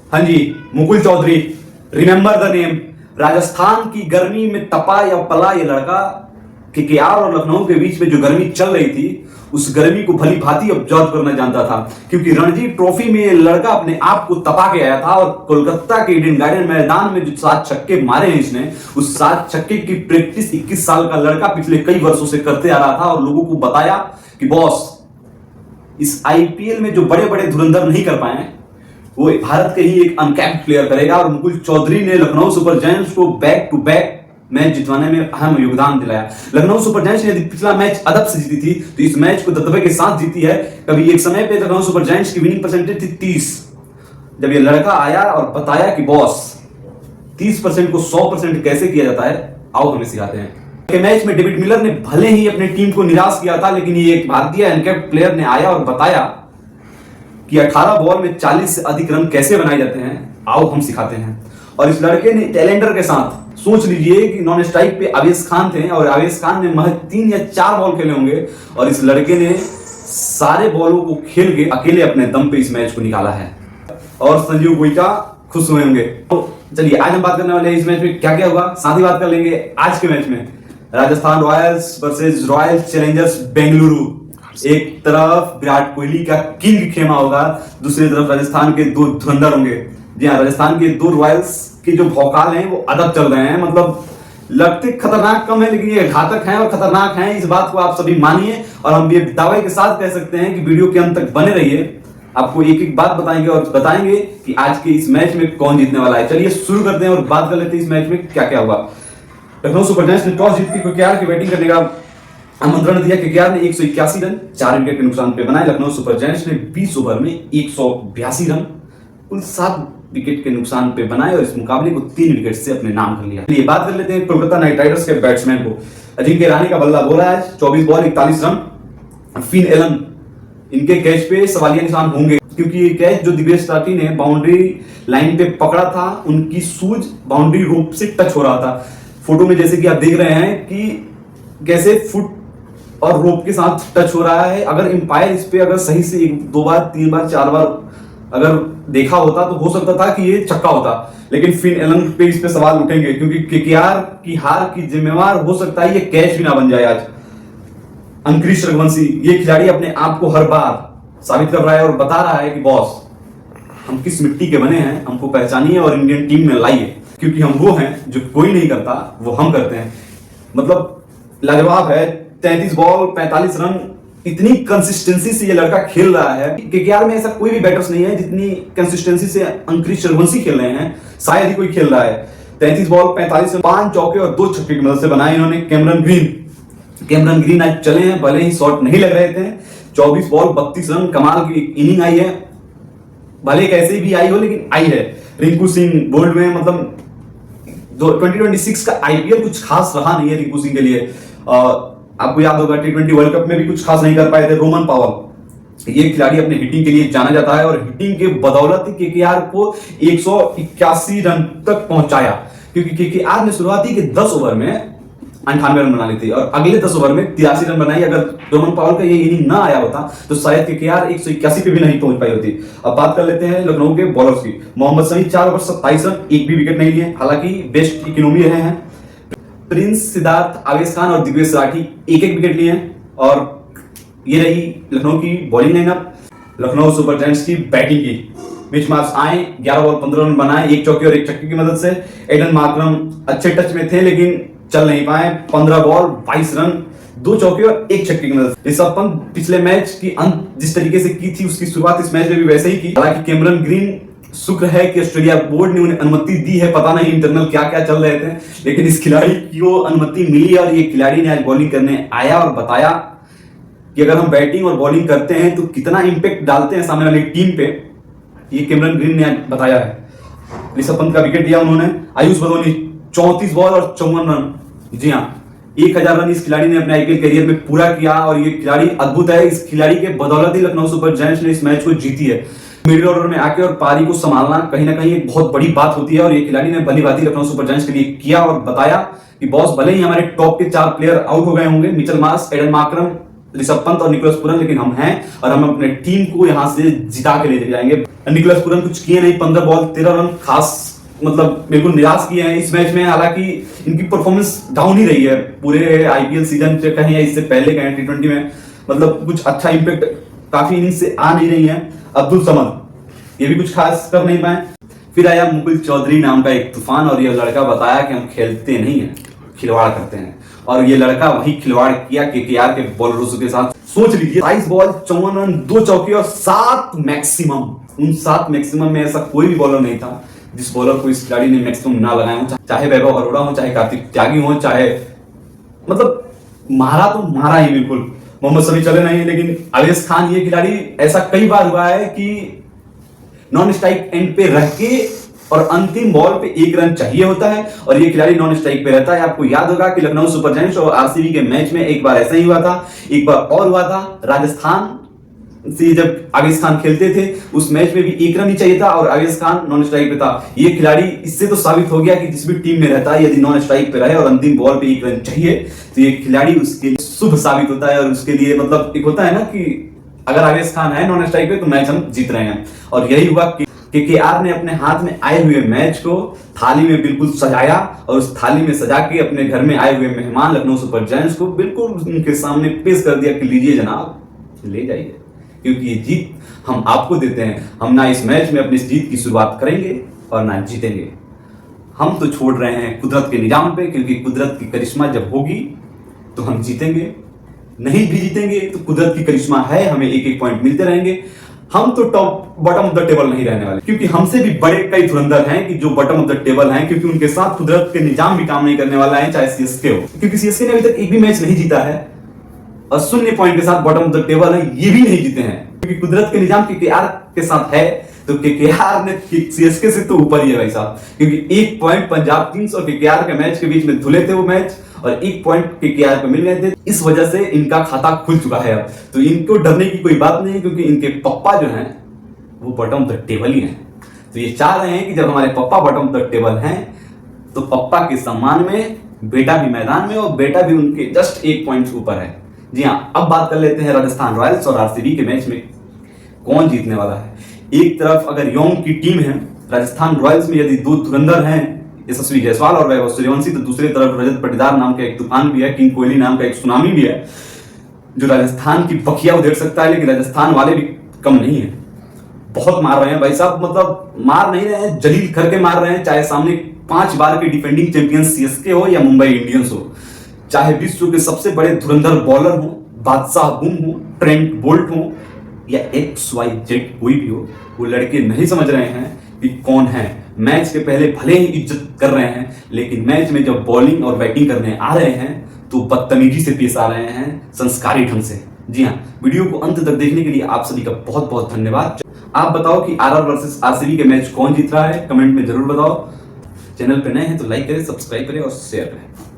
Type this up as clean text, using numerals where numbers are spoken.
हाँ जी, Mukul Chaudhary, remember the name. Rajasthan की गर्मी में तपा या पला ये लड़का। केकेआर और लखनऊ के बीच में जो गर्मी चल रही थी, उस गर्मी को भली भांति ऑब्जर्व करना जानता था, क्योंकि रणजी ट्रॉफी में ये लड़का अपने आप को तपा के आया था। और कोलकाता के ईडन गार्डन मैदान में जो 7 छक्के मारे हैं इसने, उस 7 छक्के की प्रैक्टिस 21 साल का लड़का पिछले कई वर्षों से करते आ रहा था और लोगों को बताया कि बॉस, इस आईपीएल में जो बड़े बड़े धुरंधर नहीं कर पाए वो भारत के ही एक अनकैप्ड प्लेयर करेगा। और मुकुल चौधरी ने लखनऊ सुपर जायंट्स को बैक टू बैक मैच जितवाने में अहम योगदान दिलाया। लखनऊ सुपर जायंट्स ने पिछला मैच अदब से जीती थी, तो इस मैच को दबदबे के साथ जीती है। कभी एक समय पे लखनऊ सुपर जायंट्स की विनिंग परसेंटेज थी 30। जब ये लड़का आया और बताया कि बॉस 30% को 100% कैसे किया जाता है, आओ हमें सिखाते हैं। के मैच में डेविड मिलर ने भले ही अपनी टीम को निराश किया था, लेकिन ये एक भारतीय अनकैप्ड प्लेयर ने आया और बताया कि 18 बॉल में 40 से अधिक रन कैसे बनाए जाते हैं, आओ हम सिखाते हैं। और इस लड़के ने टैलेंडर के साथ, सोच लीजिए कि नॉन स्ट्राइक पे आवेश खान थे और आवेश खान ने महज 3 या 4 बॉल खेले होंगे, और इस लड़के ने सारे बॉलों को खेल के अकेले अपने दम पे इस मैच को निकाला है। और संजीव गोइका खुश हुए होंगे। तो चलिए आज हम बात करने वाले हैं इस मैच में क्या क्या हुआ, साथ ही बात कर लेंगे आज के मैच में Rajasthan Royals versus royal Challengers Bengaluru. एक तरफ विराट कोहली का किंग खेमा होगा, दूसरी तरफ राजस्थान के 2 धुरंधर होंगे। जी हाँ, राजस्थान के 2 रॉयल्स के जो भौकाल हैं वो अदब चल रहे हैं। मतलब लगते खतरनाक कम है, लेकिन ये घातक हैं और खतरनाक हैं, इस बात को आप सभी मानिए। और हम ये दावे के साथ कह सकते हैं कि वीडियो के अंत तक बने रहिए, आपको एक एक बात बताएंगे और बताएंगे कि आज के इस मैच में कौन जीतने वाला है। चलिए शुरू करते हैं और बात कर लेते हैं इस मैच में क्या क्या हुआ। लखनऊ सुपर जायंट्स ने टॉस जीत के केकेआर की बैटिंग करने का आमंत्रण दिया। केकेआर ने 181 रन 4 विकेट के नुकसान पे बनाए। लखनऊ सुपर जायंट्स ने 20 ओवर में 182 रन कुल 7 विकेट के नुकसान पे बनाए और इस मुकाबले को 3 विकेट से अपने नाम कर लिया। चलिए बात कर लेते हैं कोलकाता नाइट राइडर्स के बैट्समैन को। अजिंक्य रहाणे का बल्ला बोला है, 24 बॉल 41 रन। फिन एलन इनके कैच पे सवालिया निशान होंगे, क्योंकि ये कैच जो दिवेश राठी ने बाउंड्री लाइन पे पकड़ा था, उनकी सूज बाउंड्री रोप से टच हो रहा था। फोटो में जैसे कि आप देख रहे हैं कि कैसे फुट और रोप के साथ टच हो रहा है। अगर एम्पायर इस पे अगर सही से 1 2 बार 3 बार 4 बार अगर देखा होता तो हो सकता था कि ये छक्का होता, लेकिन फिन एलन पे इस पे सवाल उठेंगे, क्योंकि केकेआर की हार की जिम्मेवार हो सकता है ये कैच भी ना बन जाए आज। अंकुरिश रघुवंशी, ये खिलाड़ी अपने आप को हर बार साबित कर रहा है और बता रहा है कि बॉस, हम किस मिट्टी के बने हैं, हमको पहचानिए और इंडियन टीम में लाइए, क्योंकि हम वो हैं जो कोई नहीं करता, वो हम करते हैं। मतलब लाजवाब है। 33 बॉल 45 रन, इतनी कंसिस्टेंसी से ये लड़का खेल रहा है। केकेआर में ऐसा कोई भी बैटर्स नहीं है जितनी कंसिस्टेंसी से अंकुरिश रघुवंशी खेल रहे हैं, शायद ही कोई खेल रहा है। 33 बॉल 45 रन, 5 चौके और 2 छक्के की मदद से बनाए इन्होंने। कैमरन ग्रीन आज चले हैं, भले ही शॉट नहीं लग रहे थे। 24 बॉल 32 रन, कमाल की इनिंग आई है, भले कैसे भी आई हो लेकिन आई है। रिंकू सिंह बोल्ड में, मतलब 2026 का आईपीएल कुछ खास रहा नहीं है रिंकू सिंह के लिए। आपको याद होगा T20 वर्ल्ड कप में भी कुछ खास नहीं कर पाए थे। रोमन पावल, ये खिलाड़ी अपने हिटिंग के लिए जाना जाता है और हिटिंग के बदौलत ही केकेआर को 181 रन तक पहुंचाया, क्योंकि केकेआर ने शुरुआती के 10 ओवर में 98 रन बना ली थी और अगले 10 ओवर में 83 रन बनाई। अगर रोमन पावल का ये इनिंग ना आया होता तो शायद केकेआर 181 पे भी नहीं पहुंच पाई होती। अब बात कर लेते हैं लखनऊ के बॉलर्स की। मोहम्मद शमी 4 ओवर 27 रन, एक भी विकेट नहीं लिए, हालांकि बेस्ट इकोनॉमी रहे हैं। प्रिंस, सिद्धार्थ, आवेश खान और दिवेश राठी एक विकेट लिए हैं। और ये रही लखनऊ की bowling lineup. Lucknow super giants की बैटिंग की। मिच मार्श आए, 11 बॉल 15 रन बनाए, 1 चौके और 1 छक्के की मदद से। एडन मार्करम अच्छे टच में थे लेकिन चल नहीं पाए, 15 बॉल 22 रन, 2 चौके और 1 छक्के की मदद से। ऋषभ पंत पिछले मैच की अंत जिस तरीके से की थी, उसकी शुरुआत इस मैच में भी वैसे ही की। हालांकि कैमरन ग्रीन, शुक्र है कि ऑस्ट्रेलिया बोर्ड ने उन्हें अनुमति दी है, पता नहीं इंटरनल क्या क्या चल रहे थे, लेकिन इस खिलाड़ी को अनुमति मिली और ये खिलाड़ी ने आज बॉलिंग करने आया और बताया कि अगर हम बैटिंग और बॉलिंग करते हैं तो कितना इंपैक्ट डालते हैं सामने वाली टीम पे। ये कैमरन ग्रीन ने आज बताया है। ऋषभ पंत का विकेट दिया उन्होंने। आयुष बदौनी 34 बॉल और 54 रन, जी हाँ 1000 रन इस खिलाड़ी ने अपने आईपीएल करियर में पूरा किया और ये खिलाड़ी अद्भुत है। इस खिलाड़ी के बदौलत ही लखनऊ सुपर जायंट्स ने इस मैच को जीती है। मिडिल ऑर्डर में आके और पारी को संभालना कहीं ना कहीं एक बहुत बड़ी बात होती है और ये खिलाड़ी ने भली भांति लखनऊ सुपर जायंट्स के लिए किया और बताया कि बॉस, भले ही हमारे टॉप के 4 प्लेयर आउट हो गए होंगे, Mitchell Marsh, Aiden Markram, Rishabh Pant और निकोलस पूरन, लेकिन हम हैं और हम अपने टीम को यहां से जिता के ले जाएंगे। निकोलस पूरन कुछ किए नहीं, 15 बॉल 13 रन, खास मतलब बिल्कुल निराश किए हैं इस मैच में। हालांकि इनकी परफॉर्मेंस डाउन ही रही है पूरे आईपीएल सीजन से कहें या इससे पहले कहें टी20 में, मतलब कुछ अच्छा इंपैक्ट काफी इनिंग्स से आ नहीं रही है। अब्दुल समद ये भी कुछ खास कर नहीं पाए। फिर आया मुकुल चौधरी नाम का एक तूफान, और ये लड़का बताया कि हम खेलते नहीं है, खिलवाड़ करते हैं, और ये लड़का वही खिलवाड़ किया केकेआर के बॉलरों के साथ। सोच लीजिए 22 बॉल 54 रन, 2 चौके और 7 मैक्सिमम। उन 7 मैक्सिमम में ऐसा कोई भी बॉलर नहीं था जिस बॉलर को इस खिलाड़ी ने मैक्सिमम ना लगाया हो, चाहे वैभव अरोड़ा हो, चाहे कार्तिक त्यागी हो, चाहे मतलब मारा तो मारा ही बिल्कुल। मोहम्मद शमी चले नहीं, लेकिन अवेश खान ये खिलाड़ी ऐसा कई बार हुआ है कि नॉन स्ट्राइक एंड पे रह के और अंतिम बॉल पे 1 रन चाहिए होता है और ये खिलाड़ी नॉन स्ट्राइक पे रहता है। आपको याद होगा कि लखनऊ सुपर जायंट्स और आरसीबी के मैच में एक बार ऐसा ही हुआ था, एक बार और हुआ था राजस्थान से जब अवेश खान खेलते थे, उस मैच में भी 1 रन ही चाहिए था और अवेश खान नॉन स्ट्राइक पे था। ये खिलाड़ी इससे तो साबित हो गया कि जिस भी टीम में रहता है यदि नॉन स्ट्राइक पे रहे और अंतिम बॉल पे 1 रन चाहिए तो ये खिलाड़ी उसके लिए शुभ साबित होता है। और उसके लिए मतलब एक होता है ना कि अगर अवेश खान है नॉन स्ट्राइक पे तो मैच हम जीत रहे हैं। और यही हुआ कि केकेआर ने अपने हाथ में आए हुए मैच को थाली में बिल्कुल सजाया और उस थाली में सजा के अपने घर में आए हुए मेहमान लखनऊ सुपर जायंट्स को बिल्कुल उनके सामने पेश कर दिया कि लीजिए जनाब, ले जाइए, क्योंकि ये जीत हम आपको देते हैं। हम ना इस मैच में अपनी जीत की शुरुआत करेंगे और ना जीतेंगे, हम तो छोड़ रहे हैं कुदरत के निजाम पे, क्योंकि कुदरत की करिश्मा जब होगी तो हम जीतेंगे, नहीं भी जीतेंगे तो कुदरत की करिश्मा है, हमें 1-1 पॉइंट मिलते रहेंगे। हम तो top bottom of the table नहीं रहने वाले, क्योंकि हमसे भी बड़े कई धुरंधर हैं कि जो बॉटम ऑफ द टेबल हैं, क्योंकि उनके साथ कुदरत के निजाम भी काम नहीं करने वाला है, चाहे सीएसके हो, क्योंकि सीएसके ने अभी तक एक भी मैच नहीं जीता है और 0 पॉइंट के साथ बॉटम ऑफ द टेबल है, ये भी नहीं जीते हैं, क्योंकि कुदरत के निजाम केकेआर के साथ है। तो केकेआर ने सीएसके से तो ऊपर ही है भाई साहब, क्योंकि 1 पॉइंट पंजाब किंग्स और केकेआर के मैच के बीच में धुले थे वो मैच और 1 पॉइंट केकेआर को मिल गए थे। इस वजह से इनका खाता खुल चुका है अब, तो इनको डरने की कोई बात नहीं, क्योंकि इनके पप्पा जो हैं वो बॉटम ऑफ द टेबल ही हैं। तो ये चाह रहे हैं कि जब हमारे पप्पा बॉटम ऑफ द टेबल हैं तो पप्पा के सम्मान में बेटा भी मैदान में और बेटा भी उनके जस्ट 1 पॉइंट ऊपर है। जी हाँ, अब बात कर लेते हैं राजस्थान रॉयल्स और आरसीबी के मैच में कौन जीतने वाला है। एक तरफ अगर योंग की टीम है राजस्थान रॉयल्स में, यदि 2 धुरंधर हैं यशस्वी जायसवाल और वैभव सूर्यवंशी, तो दूसरी तरफ रजत पाटीदार नाम का एक तूफान भी है, किंग कोहली नाम का एक सुनामी भी है जो राजस्थान की बखिया उधेड़ सकता है। लेकिन राजस्थान वाले भी कम नहीं है, बहुत मार रहे हैं भाई साहब, मतलब मार नहीं रहे हैं, जलील करके मार रहे हैं। चाहे सामने 5 बार के डिफेंडिंग चैंपियन सीएसके हो या मुंबई इंडियंस हो, चाहे विश्व के सबसे बड़े धुरंधर बॉलर हो, बादशाह बुम हो, ट्रेंट बोल्ट हो या XYZ कोई भी हो, वो लड़के नहीं समझ रहे हैं कि कौन है। मैच के पहले भले ही इज्जत कर रहे हैं, लेकिन मैच में जब बॉलिंग और बैटिंग करने आ रहे हैं तो बदतमीजी से पेश आ रहे हैं, संस्कारी ढंग से। जी हाँ, वीडियो को अंत तक देखने के लिए आप सभी का बहुत बहुत धन्यवाद। आप बताओ कि आरआर वर्सेस आरसीबी के मैच कौन जीत रहा है, कमेंट में जरूर बताओ। चैनल पे नए हैं तो लाइक करें, सब्सक्राइब करें और शेयर करें।